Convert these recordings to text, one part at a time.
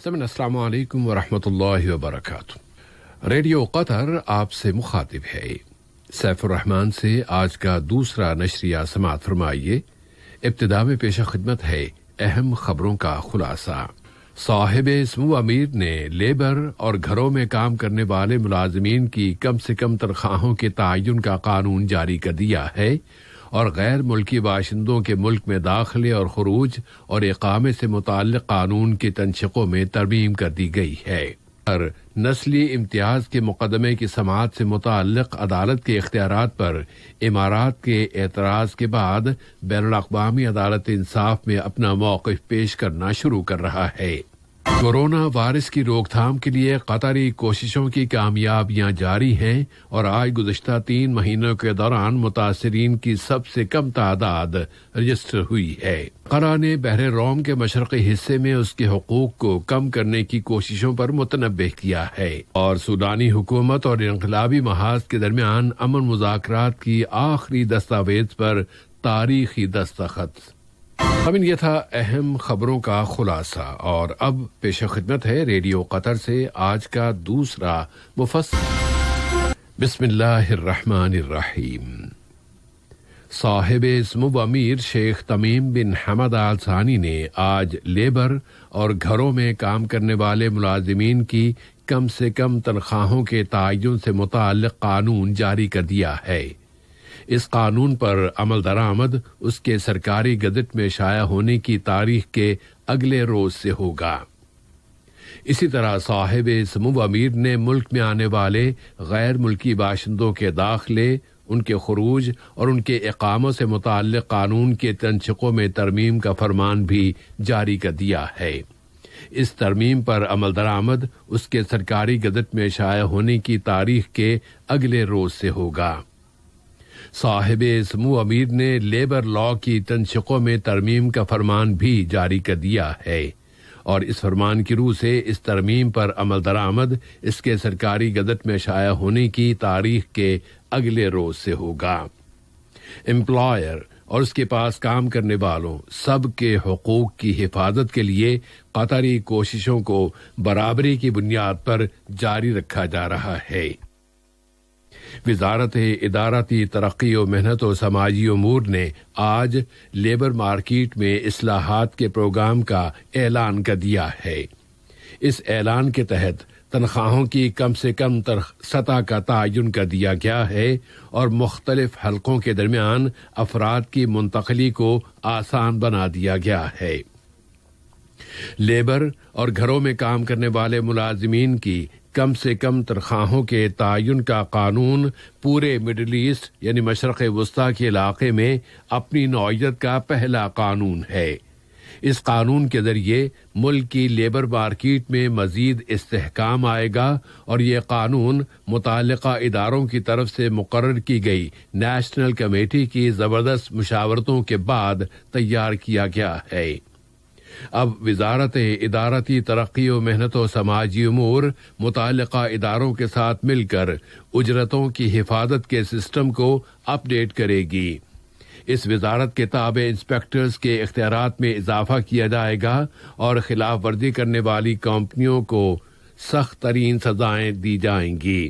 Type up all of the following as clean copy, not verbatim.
سامعین السلام علیکم ورحمۃ اللہ وبرکاتہ۔ ریڈیو قطر آپ سے مخاطب ہے۔ سیف الرحمان سے آج کا دوسرا نشریہ سماعت فرمائیے۔ ابتدا میں پیش خدمت ہے اہم خبروں کا خلاصہ۔ صاحب سمو امیر نے لیبر اور گھروں میں کام کرنے والے ملازمین کی کم سے کم تنخواہوں کے تعین کا قانون جاری کر دیا ہے اور غیر ملکی باشندوں کے ملک میں داخلے اور خروج اور اقامے سے متعلق قانون کی تنسیقوں میں ترمیم کر دی گئی ہے۔ اور نسلی امتیاز کے مقدمے کی سماعت سے متعلق عدالت کے اختیارات پر امارات کے اعتراض کے بعد بین الاقوامی عدالت انصاف میں اپنا موقف پیش کرنا شروع کر رہا ہے۔ کورونا وائرس کی روک تھام کے لیے قطری کوششوں کی کامیابیاں جاری ہیں اور آج گزشتہ 3 مہینوں کے دوران متاثرین کی سب سے کم تعداد رجسٹر ہوئی ہے۔ قطر نے بحر روم کے مشرقی حصے میں اس کے حقوق کو کم کرنے کی کوششوں پر متنبہ کیا ہے اور سوڈانی حکومت اور انقلابی محاذ کے درمیان امن مذاکرات کی آخری دستاویز پر تاریخی دستخط۔ یہ تھا اہم خبروں کا خلاصہ، اور اب پیش خدمت ہے ریڈیو قطر سے آج کا دوسرا مفصل۔ بسم اللہ الرحمن الرحیم۔ صاحب سمو امیر شیخ تمیم بن حمد آل ثانی نے آج لیبر اور گھروں میں کام کرنے والے ملازمین کی کم سے کم تنخواہوں کے تعین سے متعلق قانون جاری کر دیا ہے۔ اس قانون پر عمل درآمد اس کے سرکاری گزٹ میں شائع ہونے کی تاریخ کے اگلے روز سے ہوگا۔ اسی طرح صاحب سمو امیر نے ملک میں آنے والے غیر ملکی باشندوں کے داخلے، ان کے خروج اور ان کے اقاموں سے متعلق قانون کے تنسیقوں میں ترمیم کا فرمان بھی جاری کر دیا ہے۔ اس ترمیم پر عمل درآمد اس کے سرکاری گزٹ میں شائع ہونے کی تاریخ کے اگلے روز سے ہوگا۔ صاحب سمو امیر نے لیبر لا کی تنسیقوں میں ترمیم کا فرمان بھی جاری کر دیا ہے اور اس فرمان کی روح سے اس ترمیم پر عمل درآمد اس کے سرکاری گزٹ میں شائع ہونے کی تاریخ کے اگلے روز سے ہوگا۔ امپلائر اور اس کے پاس کام کرنے والوں سب کے حقوق کی حفاظت کے لیے قطری کوششوں کو برابری کی بنیاد پر جاری رکھا جا رہا ہے۔ وزارت ادارتی ترقی و محنت و سماجی امور نے آج لیبر مارکیٹ میں اصلاحات کے پروگرام کا اعلان کر دیا ہے۔ اس اعلان کے تحت تنخواہوں کی کم سے کم سطح کا تعین کر دیا گیا ہے اور مختلف حلقوں کے درمیان افراد کی منتقلی کو آسان بنا دیا گیا ہے۔ لیبر اور گھروں میں کام کرنے والے ملازمین کی کم سے کم تنخواہوں کے تعین کا قانون پورے مڈل ایسٹ یعنی مشرق وسطیٰ کے علاقے میں اپنی نوعیت کا پہلا قانون ہے۔ اس قانون کے ذریعے ملک کی لیبر مارکیٹ میں مزید استحکام آئے گا اور یہ قانون متعلقہ اداروں کی طرف سے مقرر کی گئی نیشنل کمیٹی کی زبردست مشاورتوں کے بعد تیار کیا گیا ہے۔ اب وزارت ادارتی ترقی و محنت و سماجی امور متعلقہ اداروں کے ساتھ مل کر اجرتوں کی حفاظت کے سسٹم کو اپ ڈیٹ کرے گی۔ اس وزارت کے تابع انسپیکٹرز کے اختیارات میں اضافہ کیا جائے گا اور خلاف ورزی کرنے والی کمپنیوں کو سخت ترین سزائیں دی جائیں گی۔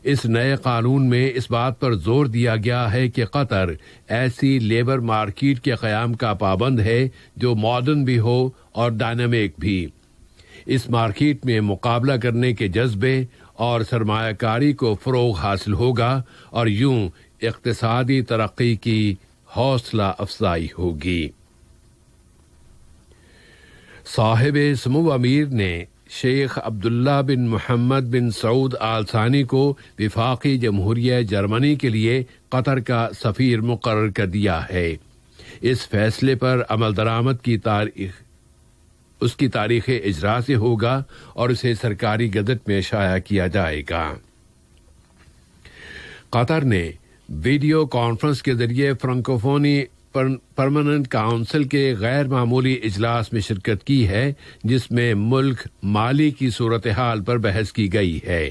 اس نئے قانون میں اس بات پر زور دیا گیا ہے کہ قطر ایسی لیبر مارکیٹ کے قیام کا پابند ہے جو ماڈرن بھی ہو اور ڈائنامک بھی۔ اس مارکیٹ میں مقابلہ کرنے کے جذبے اور سرمایہ کاری کو فروغ حاصل ہوگا اور یوں اقتصادی ترقی کی حوصلہ افزائی ہوگی۔ صاحب سمو امیر نے شیخ عبداللہ بن محمد بن سعود آل ثانی کو وفاقی جمہوریہ جرمنی کے لیے قطر کا سفیر مقرر کر دیا ہے۔ اس فیصلے پر عمل درآمد کی تاریخ اجرا سے ہوگا اور اسے سرکاری گزٹ میں شائع کیا جائے گا۔ قطر نے ویڈیو کانفرنس کے ذریعے فرانکوفونی پرماننٹ کونسل کے غیر معمولی اجلاس میں شرکت کی ہے، جس میں ملک مالی کی صورتحال پر بحث کی گئی ہے۔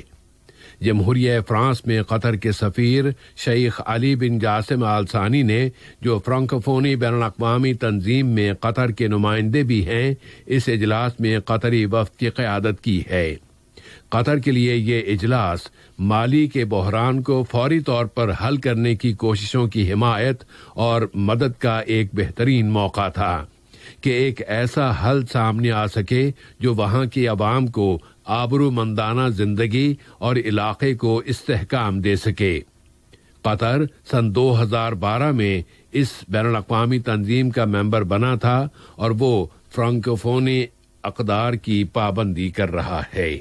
جمہوریہ فرانس میں قطر کے سفیر شیخ علی بن جاسم آل ثانی نے، جو فرانکوفونی بین الاقوامی تنظیم میں قطر کے نمائندے بھی ہیں، اس اجلاس میں قطری وفد کی قیادت کی ہے۔ قطر کے لیے یہ اجلاس مالی کے بحران کو فوری طور پر حل کرنے کی کوششوں کی حمایت اور مدد کا ایک بہترین موقع تھا کہ ایک ایسا حل سامنے آ سکے جو وہاں کی عوام کو آبرومندانہ زندگی اور علاقے کو استحکام دے سکے۔ قطر سن 2012 میں اس بین الاقوامی تنظیم کا ممبر بنا تھا اور وہ فرانکوفونی اقدار کی پابندی کر رہا ہے۔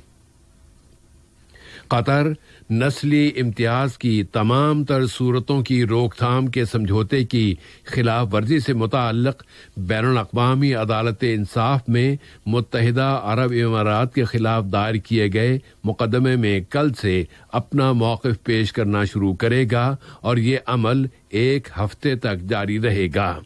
قطر نسلی امتیاز کی تمام تر صورتوں کی روک تھام کے سمجھوتے کی خلاف ورزی سے متعلق بین الاقوامی عدالت انصاف میں متحدہ عرب امارات کے خلاف دائر کیے گئے مقدمے میں کل سے اپنا موقف پیش کرنا شروع کرے گا اور یہ عمل 1 ہفتے تک جاری رہے گا۔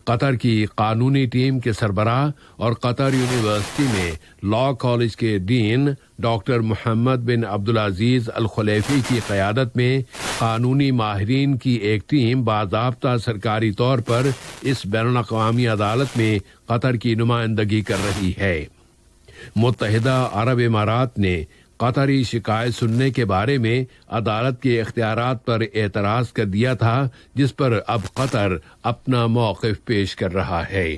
قطر کی قانونی ٹیم کے سربراہ اور قطر یونیورسٹی میں لاء کالج کے ڈین ڈاکٹر محمد بن عبدالعزیز الخلیفی کی قیادت میں قانونی ماہرین کی ایک ٹیم باضابطہ سرکاری طور پر اس بین الاقوامی عدالت میں قطر کی نمائندگی کر رہی ہے۔ متحدہ عرب امارات نے قطری شکایت سننے کے بارے میں عدالت کے اختیارات پر اعتراض کر دیا تھا، جس پر اب قطر اپنا موقف پیش کر رہا ہے۔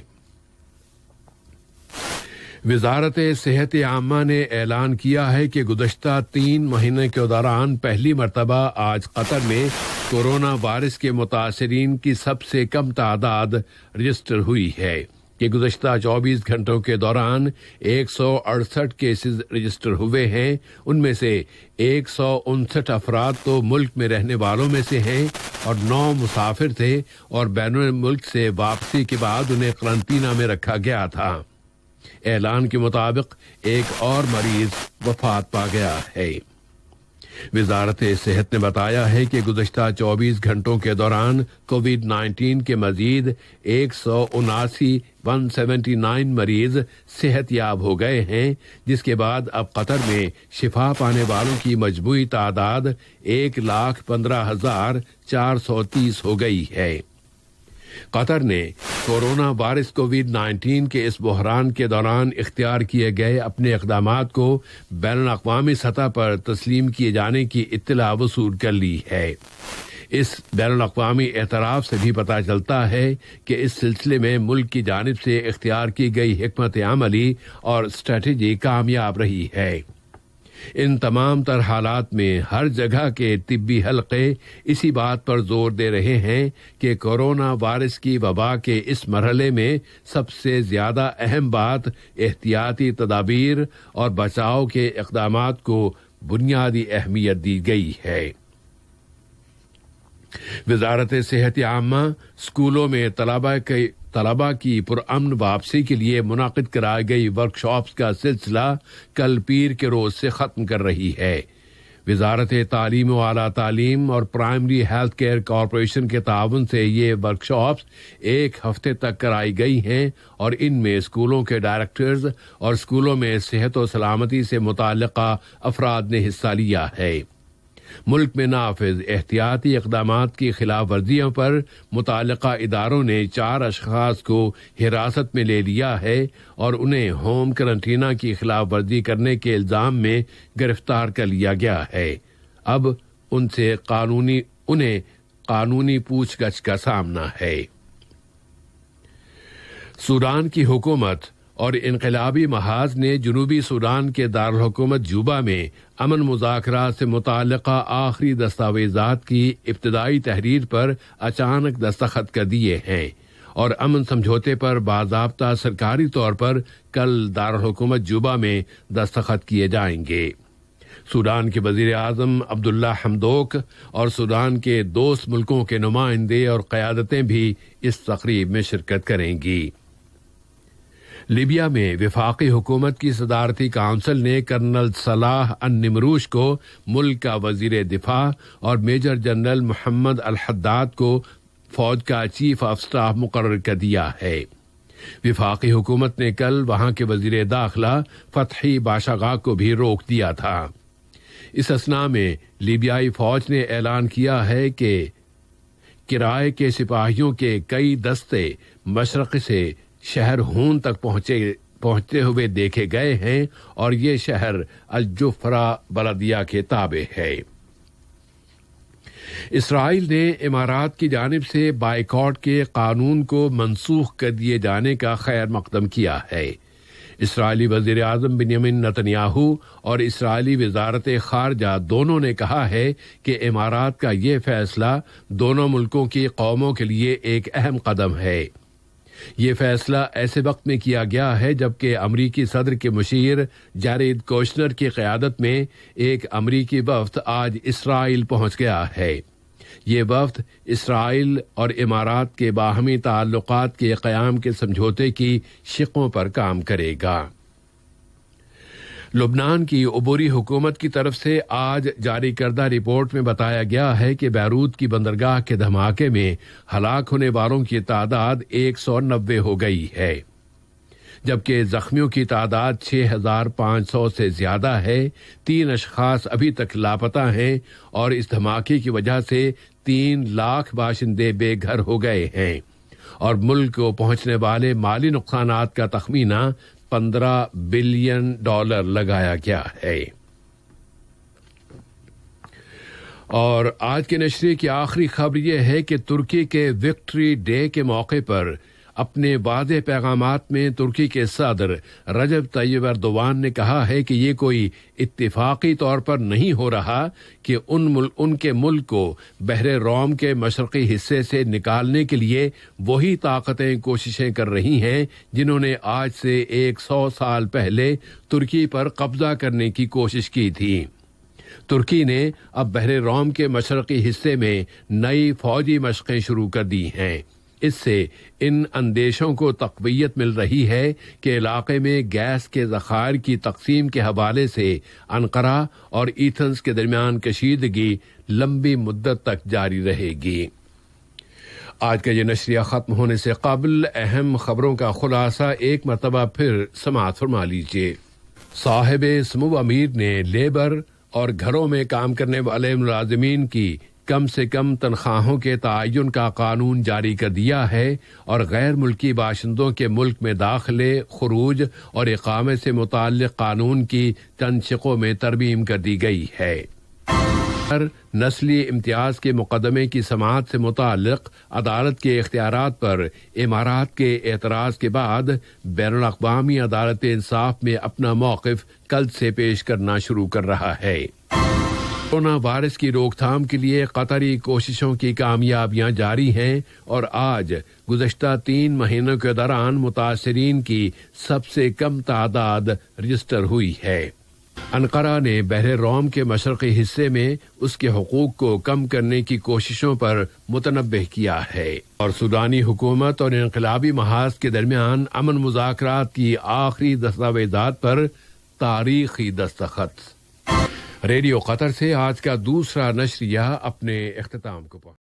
وزارت صحت عامہ نے اعلان کیا ہے کہ گزشتہ 3 مہینے کے دوران پہلی مرتبہ آج قطر میں کورونا وائرس کے متاثرین کی سب سے کم تعداد رجسٹر ہوئی ہے کہ گزشتہ 24 گھنٹوں کے دوران 168 کیسز رجسٹر ہوئے ہیں۔ ان میں سے 159 افراد تو ملک میں رہنے والوں میں سے ہیں اور 9 مسافر تھے اور بین الملک سے واپسی کے بعد انہیں قرنطینہ میں رکھا گیا تھا۔ اعلان کے مطابق ایک اور مریض وفات پا گیا ہے۔ وزارت صحت نے بتایا ہے کہ گزشتہ 24 گھنٹوں کے دوران کووڈ 19 کے مزید 179 مریض صحت یاب ہو گئے ہیں، جس کے بعد اب قطر میں شفا پانے والوں کی مجموعی تعداد 1,15,430 ہو گئی ہے۔ قطر نے کورونا وائرس کووڈ 19 کے اس بحران کے دوران اختیار کیے گئے اپنے اقدامات کو بین الاقوامی سطح پر تسلیم کیے جانے کی اطلاع وصول کر لی ہے۔ اس بین الاقوامی اعتراف سے بھی پتہ چلتا ہے کہ اس سلسلے میں ملک کی جانب سے اختیار کی گئی حکمت عملی اور اسٹریٹجی کامیاب رہی ہے۔ ان تمام تر حالات میں ہر جگہ کے طبی حلقے اسی بات پر زور دے رہے ہیں کہ کورونا وائرس کی وبا کے اس مرحلے میں سب سے زیادہ اہم بات احتیاطی تدابیر اور بچاؤ کے اقدامات کو بنیادی اہمیت دی گئی ہے۔ وزارت صحت عامہ اسکولوں میں طلباء کی پرامن واپسی کے لیے منعقد کرائی گئی ورکشاپس کا سلسلہ کل پیر کے روز سے ختم کر رہی ہے۔ وزارت تعلیم و اعلیٰ تعلیم اور پرائمری ہیلتھ کیئر کارپوریشن کے تعاون سے یہ ورکشاپس 1 ہفتے تک کرائی گئی ہیں اور ان میں اسکولوں کے ڈائریکٹرز اور اسکولوں میں صحت و سلامتی سے متعلقہ افراد نے حصہ لیا ہے۔ ملک میں نافذ احتیاطی اقدامات کی خلاف ورزیوں پر متعلقہ اداروں نے 4 اشخاص کو حراست میں لے لیا ہے اور انہیں ہوم قرنطینہ کی خلاف ورزی کرنے کے الزام میں گرفتار کر لیا گیا ہے۔ اب انہیں قانونی پوچھ گچھ کا سامنا ہے۔ سوڈان کی حکومت اور انقلابی محاذ نے جنوبی سوڈان کے دارالحکومت جوبا میں امن مذاکرات سے متعلقہ آخری دستاویزات کی ابتدائی تحریر پر اچانک دستخط کر دیے ہیں اور امن سمجھوتے پر باضابطہ سرکاری طور پر کل دارالحکومت جوبا میں دستخط کیے جائیں گے۔ سوڈان کے وزیر اعظم عبداللہ حمدوک اور سوڈان کے دوست ملکوں کے نمائندے اور قیادتیں بھی اس تقریب میں شرکت کریں گی۔ لیبیا میں وفاقی حکومت کی صدارتی کونسل نے کرنل صلاح النمروش کو ملک کا وزیر دفاع اور میجر جنرل محمد الحداد کو فوج کا چیف آف سٹاف مقرر کر دیا ہے۔ وفاقی حکومت نے کل وہاں کے وزیر داخلہ فتحی باشاغا کو بھی روک دیا تھا۔ اس اثنا میں لیبیائی فوج نے اعلان کیا ہے کہ کرائے کے سپاہیوں کے کئی دستے مشرق سے شہر ہون تک پہنچتے ہوئے دیکھے گئے ہیں اور یہ شہر الجفرا بلدیہ کے تابع ہے۔ اسرائیل نے امارات کی جانب سے بائیکاٹ کے قانون کو منسوخ کر دیے جانے کا خیر مقدم کیا ہے۔ اسرائیلی وزیر اعظم بنیامین نتنیاہو اور اسرائیلی وزارت خارجہ دونوں نے کہا ہے کہ امارات کا یہ فیصلہ دونوں ملکوں کی قوموں کے لیے ایک اہم قدم ہے۔ یہ فیصلہ ایسے وقت میں کیا گیا ہے جبکہ امریکی صدر کے مشیر جیریڈ کوشنر کی قیادت میں ایک امریکی وفد آج اسرائیل پہنچ گیا ہے۔ یہ وفد اسرائیل اور امارات کے باہمی تعلقات کے قیام کے سمجھوتے کی شقوں پر کام کرے گا۔ لبنان کی عبوری حکومت کی طرف سے آج جاری کردہ رپورٹ میں بتایا گیا ہے کہ بیروت کی بندرگاہ کے دھماکے میں ہلاک ہونے والوں کی تعداد 190 ہو گئی ہے، جبکہ زخمیوں کی تعداد 6500 سے زیادہ ہے۔ 3 اشخاص ابھی تک لاپتہ ہیں اور اس دھماکے کی وجہ سے 3 لاکھ باشندے بے گھر ہو گئے ہیں اور ملک کو پہنچنے والے مالی نقصانات کا تخمینہ $15 بلین لگایا گیا ہے۔ اور آج کے نشریے کی آخری خبر یہ ہے کہ ترکی کے وکٹری ڈے کے موقع پر اپنے واضح پیغامات میں ترکی کے صدر رجب طیب ایردوان نے کہا ہے کہ یہ کوئی اتفاقی طور پر نہیں ہو رہا کہ ان کے ملک کو بحر روم کے مشرقی حصے سے نکالنے کے لیے وہی طاقتیں کوششیں کر رہی ہیں جنہوں نے آج سے 100 سال پہلے ترکی پر قبضہ کرنے کی کوشش کی تھی۔ ترکی نے اب بحر روم کے مشرقی حصے میں نئی فوجی مشقیں شروع کر دی ہیں۔ اس سے ان اندیشوں کو تقویت مل رہی ہے کہ علاقے میں گیس کے ذخائر کی تقسیم کے حوالے سے انقرہ اور ایتھنز کے درمیان کشیدگی لمبی مدت تک جاری رہے گی۔ آج کا یہ نشریہ ختم ہونے سے قبل اہم خبروں کا خلاصہ ایک مرتبہ پھر سماعت فرما لیجیے۔ صاحب سمو امیر نے لیبر اور گھروں میں کام کرنے والے ملازمین کی کم سے کم تنخواہوں کے تعین کا قانون جاری کر دیا ہے اور غیر ملکی باشندوں کے ملک میں داخلے، خروج اور اقامے سے متعلق قانون کی چند شقوں میں ترمیم کر دی گئی ہے۔ نسلی امتیاز کے مقدمے کی سماعت سے متعلق عدالت کے اختیارات پر امارات کے اعتراض کے بعد بین الاقوامی عدالت انصاف میں اپنا موقف کل سے پیش کرنا شروع کر رہا ہے۔ کورونا وائرس کی روک تھام کے لیے قطری کوششوں کی کامیابیاں جاری ہیں اور آج گزشتہ 3 مہینوں کے دوران متاثرین کی سب سے کم تعداد رجسٹر ہوئی ہے۔ انقرہ نے بحر روم کے مشرقی حصے میں اس کے حقوق کو کم کرنے کی کوششوں پر متنبہ کیا ہے اور سودانی حکومت اور انقلابی محاذ کے درمیان امن مذاکرات کی آخری دستاویزات پر تاریخی دستخط۔ ریڈیو قطر سے آج کا دوسرا نشریہ اپنے اختتام کو پہنچا۔